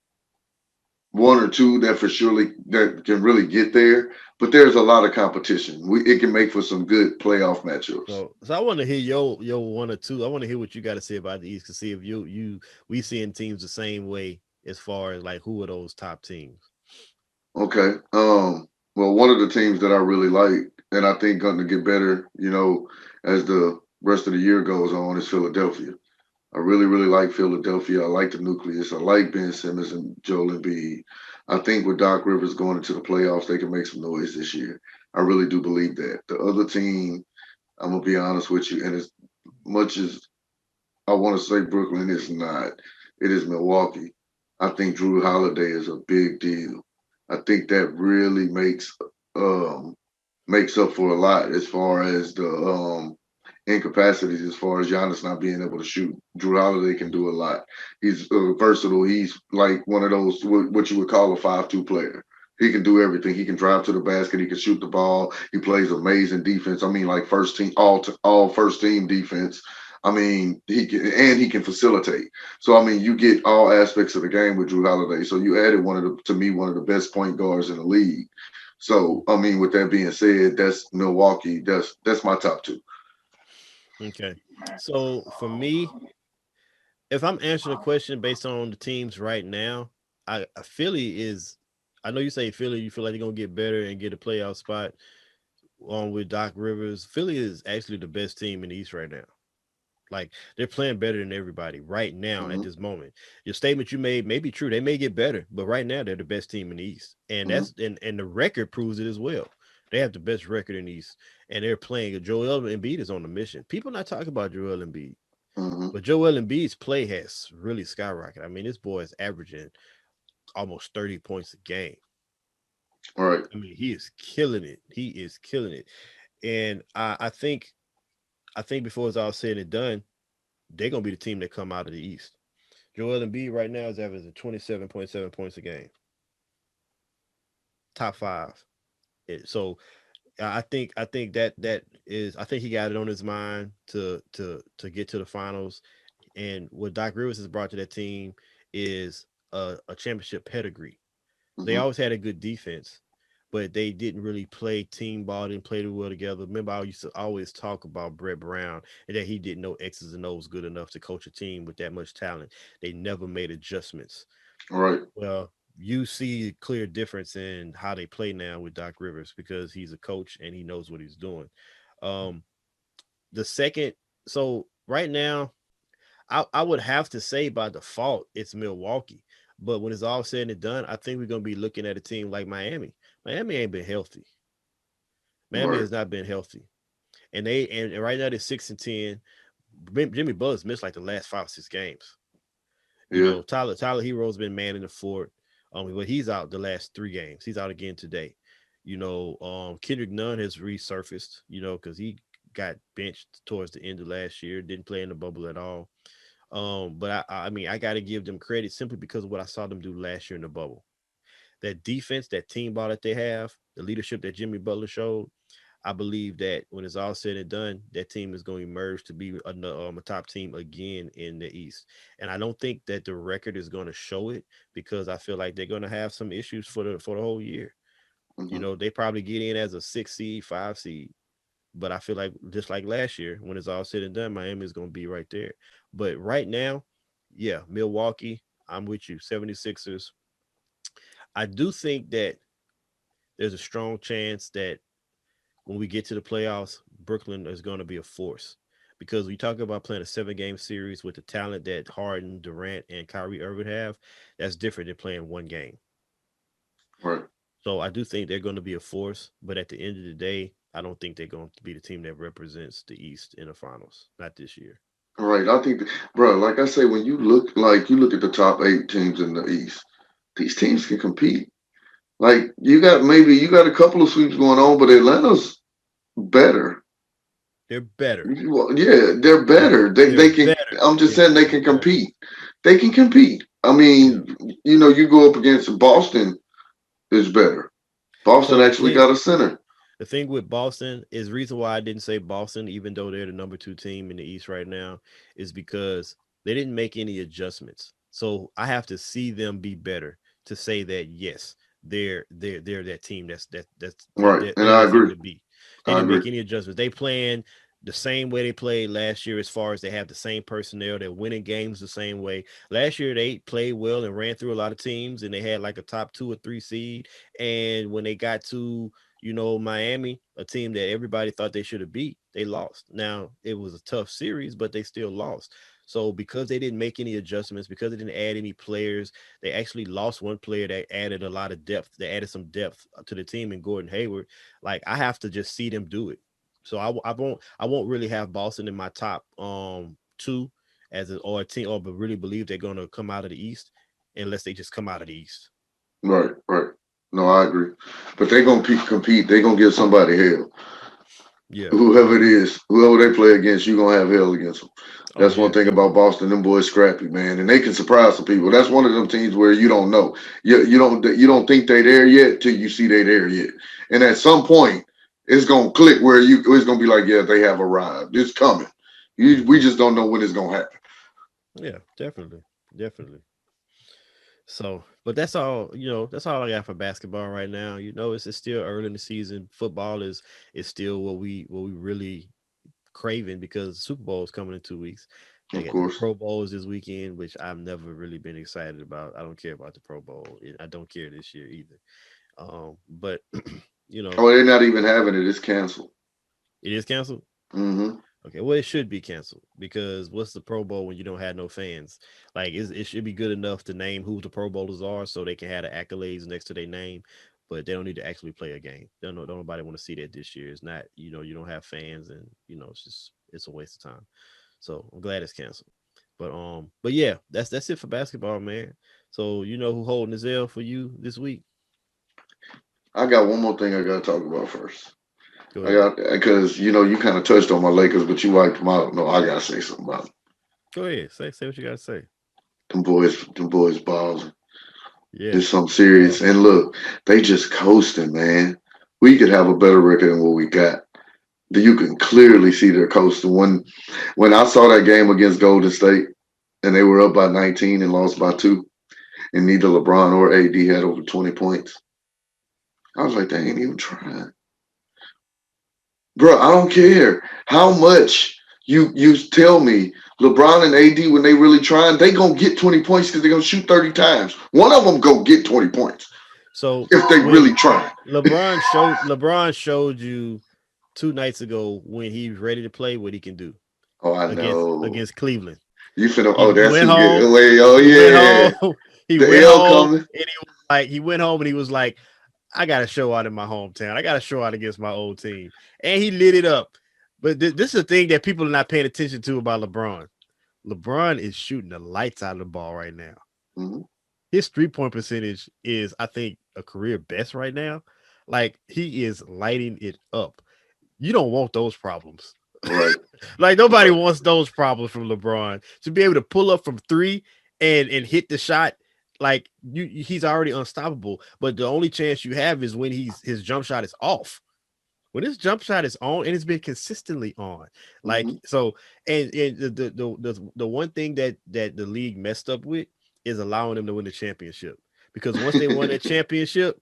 one or two that for surely that can really get there. But there's a lot of competition. It can make for some good playoff matchups. so I want to hear your one or two. I want to hear what you got to say about the East to see if we seeing teams the same way as far as like who are those top teams. Okay. Well, one of the teams that I really like and I think going to get better, as the rest of the year goes on, is Philadelphia. I really, really like Philadelphia. I like the nucleus. I like Ben Simmons and Joel Embiid. I think with Doc Rivers going into the playoffs, they can make some noise this year. I really do believe that. The other team, I'm gonna be honest with you, and as much as I want to say Brooklyn, it's not. It is Milwaukee. I think Drew Holiday is a big deal. I think that really um makes up for a lot as far as the incapacities, as far as Giannis not being able to shoot. Drew Holiday can do a lot. He's versatile. He's like one of those what you would call a 5-2 player. He can do everything. He can drive to the basket. He can shoot the ball. He plays amazing defense. I mean, like first team, all first team defense. I mean, he can facilitate. So I mean, you get all aspects of the game with Drew Holiday. So you added one of the best point guards in the league. So I mean, with that being said, that's Milwaukee. That's my top two. Okay, so for me, if I'm answering a question based on the teams right now, Philly is. I know you say Philly, you feel like they're gonna get better and get a playoff spot on with Doc Rivers. Philly is actually the best team in the East right now. Like they're playing better than everybody right now at Hmm. this moment. Your statement you made may be true. They may get better, but right now they're the best team in the East, and Hmm. and the record proves it as well. They have the best record in the East, and they're playing. Joel Embiid is on a mission. People not talking about Joel Embiid, Hmm. but Joel Embiid's play has really skyrocketed. I mean, this boy is averaging almost 30 points a game. All right. I mean, he is killing it. He is killing it, and I think before it's all said and done, they're gonna be the team that come out of the East. Joel Embiid right now is averaging 27.7 points a game, top five. So I think that is I think he got it on his mind to get to the finals. And what Doc Rivers has brought to that team is a championship pedigree. They Hmm. always had a good defense, but they didn't really play team ball, didn't play too well together. Remember, I used to always talk about Brett Brown and that he didn't know X's and O's good enough to coach a team with that much talent. They never made adjustments. All right. Well, you see a clear difference in how they play now with Doc Rivers because he's a coach and he knows what he's doing. Um, the second, so right now, I would have to say by default it's Milwaukee. But when it's all said and done, I think we're gonna be looking at a team like Miami. Miami ain't been healthy. All Miami right. has not been healthy, and right now they're 6-10. Jimmy Butler's missed like the last 5 or 6 games. Yeah. Tyler Hero's been man in the fort. But he's out the last 3 games. He's out again today. Kendrick Nunn has resurfaced, because he got benched towards the end of last year, didn't play in the bubble at all. But I mean, I got to give them credit simply because of what I saw them do last year in the bubble. That defense, that team ball that they have, the leadership that Jimmy Butler showed, I believe that when it's all said and done, that team is going to emerge to be a top team again in the East. And I don't think that the record is going to show it because I feel like they're going to have some issues for the whole year. Mhm. They probably get in as a 6 seed, 5 seed, but I feel like just like last year, when it's all said and done, Miami is going to be right there. But right now, yeah, Milwaukee, I'm with you. 76ers. I do think that there's a strong chance that when we get to the playoffs, Brooklyn is going to be a force because we talk about playing a 7-game series with the talent that Harden, Durant, and Kyrie Irving have. That's different than playing one game. Right. So I do think they're going to be a force, but at the end of the day, I don't think they're going to be the team that represents the East in the finals. Not this year. Right. I think, bro, like I say, when you look at the top 8 teams in the East, these teams can compete. Like you got a couple of sweeps going on, but Atlanta's better. They're better. Well, yeah, they're better. They They're they can. better. I'm just saying they They're can better. compete. They can compete. I Yeah. mean, you go up against Boston is better. Boston So the actually thing got a center. The thing with Boston is reason why I didn't say Boston, even though they're the number 2 team in the East right now, is because they didn't make any adjustments. So I have to see them be better to say that yes, they're that team Right, and they're I the team agree. to beat. They I didn't agree. make any adjustments. They playing the same way they played last year as far as they have the same personnel. They're winning games the same way. Last year they played well and ran through a lot of teams and they had like a top 2 or 3 seed. And when they got to Miami, a team that everybody thought they should have beat, they lost. Now, it was a tough series, but they still lost. So, because they didn't make any adjustments, because they didn't add any players, they actually lost one player that added a lot of depth. They added some depth to the team in Gordon Hayward. Like, I have to just see them do it. So, I won't really have Boston in my top 2 or a team, or but really believe they're going to come out of the East unless they just come out of the East. Right, right. No, I agree. But they're gonna compete. They're gonna give somebody hell. Yeah. Whoever it is, whoever they play against, you're gonna have hell against them. Oh, That's one yeah, thing about definitely. Boston. Them boys scrappy, man, and they can surprise some people. That's one of them teams where you don't know. You don't think they there yet till you see they there yet. And at some point, it's gonna click where it's gonna be like, yeah, they have arrived. It's coming. We Hmm. just don't know when it's gonna happen. Yeah, definitely. Definitely. So, but that's all I got for basketball right now. It's still early in the season. Football is still what we really craving because Super Bowl is coming in 2 weeks. They Of got the course. Pro Bowls this weekend, which I've never really been excited about. I don't care about the Pro Bowl. I don't care this year either. But you know, Oh, they're not even having it. It's canceled. it is canceled. Mm-hmm. Okay, well, it should be canceled because what's the Pro Bowl when you don't have no fans? Like, it should be good enough to name who the Pro Bowlers are so they can have the accolades next to their name, but they don't need to actually play a game. Don't nobody want to see that this year. It's not, you don't have fans, and it's a waste of time. So I'm glad it's canceled. But yeah, that's it for basketball, man. So you know who holding the L for you this week? I got one more thing I gotta talk about first. Go I ahead. got because you kind of touched on my Lakers, but you wiped them out. No, I gotta say something about them. Go ahead. Say what you gotta say. Them boys balls. Yeah, It's something they are. serious. And look, they just coasting, man. We could have a better record than what we got. You can clearly see they're coasting. When I saw that game against Golden State and they were up by 19 and lost by 2, and neither LeBron or AD had over 20 points, I was like, they ain't even trying. Bro, I don't care how much you tell me LeBron and AD when they really trying, they gonna get 20 points because they're gonna shoot 30 times. One of them go get 20 points So if they when really trying. LeBron showed you 2 nights ago when he's ready to play what he can do Oh, I against know. against Cleveland. You finna He, oh he that's went who get home. away. Oh He went yeah. home. He The went L home coming. and he went home and he was like, I got to show out in my hometown. I got to show out against my old team. And he lit it up. But this is the thing that people are not paying attention to about LeBron. LeBron is shooting the lights out of the ball right now. Mm-hmm. His 3-point percentage is, I think, a career best right now. Like he is lighting it up. You don't want those problems. Right. Like nobody Right. wants those problems from LeBron. To be able to pull up from three and hit the shot, like he's already unstoppable. But the only chance you have is when his jump shot is off. When his jump shot is on and it's been consistently on, like Mm-hmm. so, and the one thing that the league messed up with is allowing them to win the championship, because once they won that championship,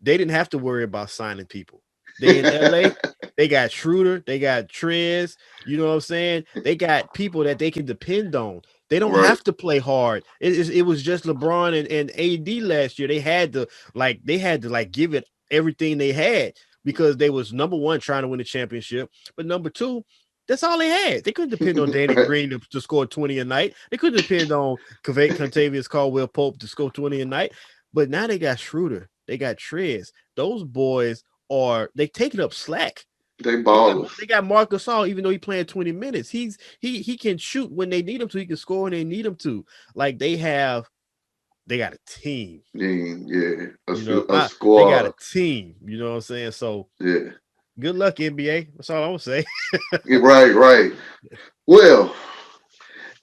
they didn't have to worry about signing people. They in LA, they got Schroeder, they got Trez, you know what I'm saying? They got people that they can depend on. They don't Right. have to play hard. It was just LeBron and AD last year. They had to give it everything they had because they was number one trying to win the championship, but number two, that's all they had. They couldn't depend on Danny Right. Green to score 20 a night. They couldn't depend on Contavious Caldwell Pope to score 20 a night. But now they got Schroeder, they got Trez. Those boys they taking up slack. They They got ballers. they got Marcus Gasol, even though he playing 20 minutes. He can shoot when they need him to. He can score when they need him to. Like they got a team. Yeah. A They got a squad. team. You know what I'm saying? So Yeah. good luck, NBA. That's all I'm gonna say. Yeah, right. Right. Well,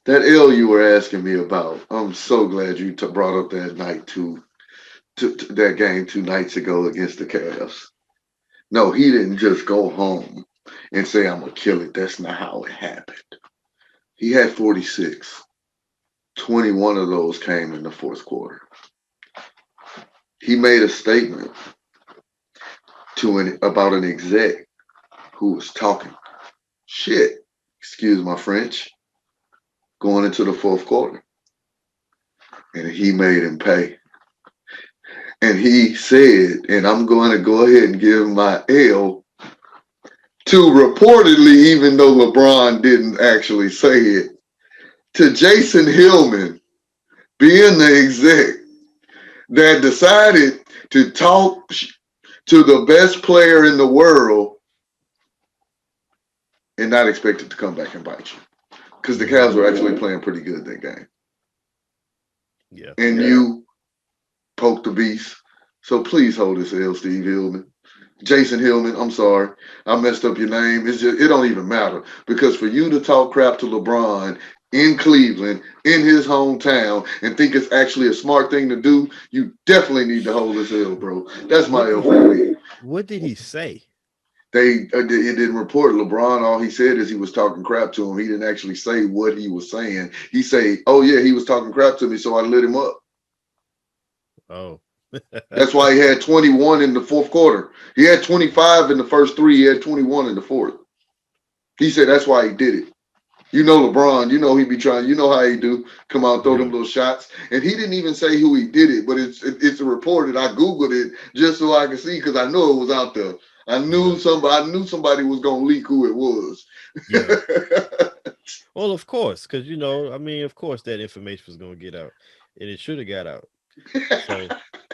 that L you were asking me about, I'm so glad you brought up that night to that game 2 nights ago against the Cavs. No, he didn't just go home and say, I'm going to kill it. That's not how it happened. He had 46. 21 of those came in the fourth quarter. He made a statement about an exec who was talking shit, excuse my French, going into the fourth quarter. And he made him pay. And he said, and I'm going to go ahead and give my L to reportedly, even though LeBron didn't actually say it, to Jason Hillman being the exec that decided to talk to the best player in the world and not expect it to come back and bite you. Because the Cavs were actually playing pretty good that game. Yeah. And you poked the beast. So please hold this L, Steve Hillman. Jason Hillman, I'm sorry. I messed up your name. It don't even matter. Because for you to talk crap to LeBron in Cleveland, in his hometown, and think it's actually a smart thing to do, you definitely need to hold this L, bro. That's my L for me. What did he say? It didn't report LeBron. All he said is he was talking crap to him. He didn't actually say what he was saying. He say, "Oh yeah, he was talking crap to me, so I lit him up." Oh. That's why he had 21 in the fourth quarter. He had 25 in the first three. He had 21 in the fourth. He said that's why he did it. You know LeBron, you know he be trying, you know how he do, come out, throw them little shots. And he didn't even say who he did it, but it's a report that I Googled it just so I could see because I knew it was out there. I knew somebody was gonna leak who it was. Yeah. Well, of course, because of course that information was gonna get out, and it should have got out. So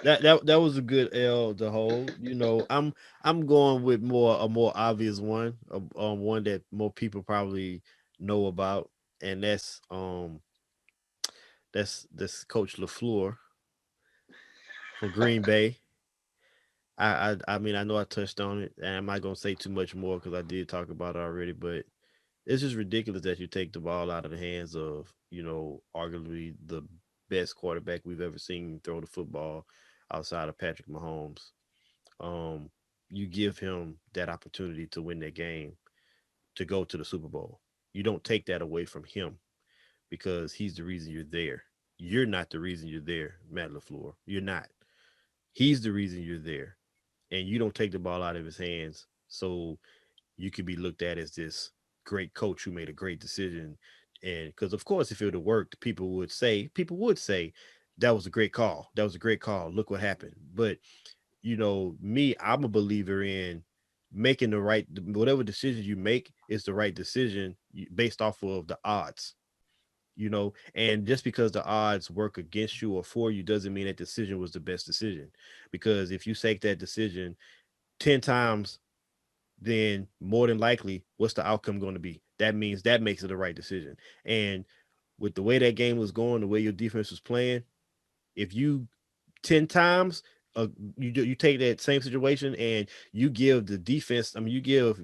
that was a good L to hold. I'm going with a more obvious one, one that more people probably know about, and that's Coach LaFleur from Green Bay. I know I touched on it, and I'm not gonna say too much more because I did talk about it already, but it's just ridiculous that you take the ball out of the hands of, arguably the best quarterback we've ever seen throw the football outside of Patrick Mahomes. Um, you give him that opportunity to win that game, to go to the Super Bowl. You don't take that away from him because he's the reason you're there. You're not the reason you're there, Matt LaFleur. You're not. He's the reason you're there. And you don't take the ball out of his hands so you could be looked at as this great coach who made a great decision. And because of course, if it would have worked, people would say that was a great call. That was a great call. Look what happened. But me, I'm a believer in making the right, whatever decision you make is the right decision based off of the odds. And just because the odds work against you or for you doesn't mean that decision was the best decision. Because if you take that decision 10 times, then more than likely, what's the outcome going to be? That means that makes it the right decision. And with the way that game was going, the way your defense was playing, if you 10 times you take that same situation and you give the defense. I mean, you give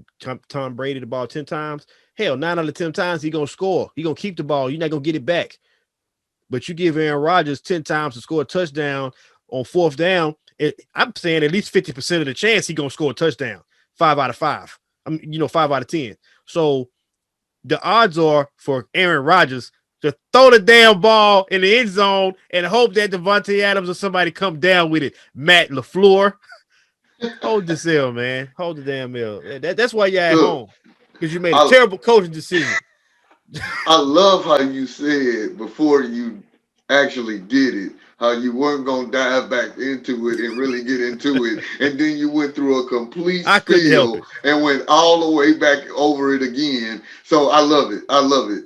Tom Brady the ball 10 times. Hell, 9 out of 10 times he gonna score. He gonna keep the ball. You're not gonna get it back. But you give Aaron Rodgers 10 times to score a touchdown on 4th down. I'm saying at least 50% of the chance he gonna score a touchdown. 5 out of 5. 5 out of 10. So the odds are for Aaron Rodgers to throw the damn ball in the end zone and hope that Devontae Adams or somebody come down with it. Matt LaFleur, hold this L, man. Hold the damn L. That's why you're at home, because you made a terrible coaching decision. I love how you said before you actually did it, how you weren't going to dive back into it and really get into it. And then you went through a complete spiel and went all the way back over it again. So I love it. I love it.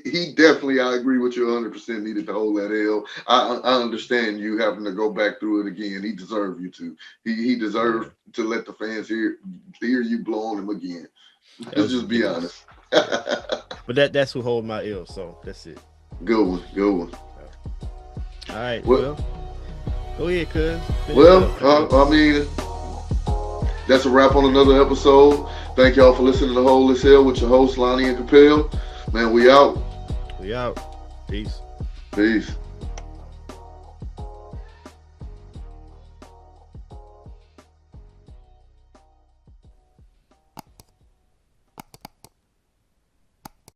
He definitely, I agree with you 100%, needed to hold that L. I understand you having to go back through it again. He deserved you to. He deserved to let the fans hear you blow on him again. Let's just be honest. But that's who hold my L, so that's it. Good one. All right, well go ahead, cuz. I mean, that's a wrap on another episode. Thank y'all for listening to Hold This L with your host, Lonnie and Cappel. Man, we out. Peace.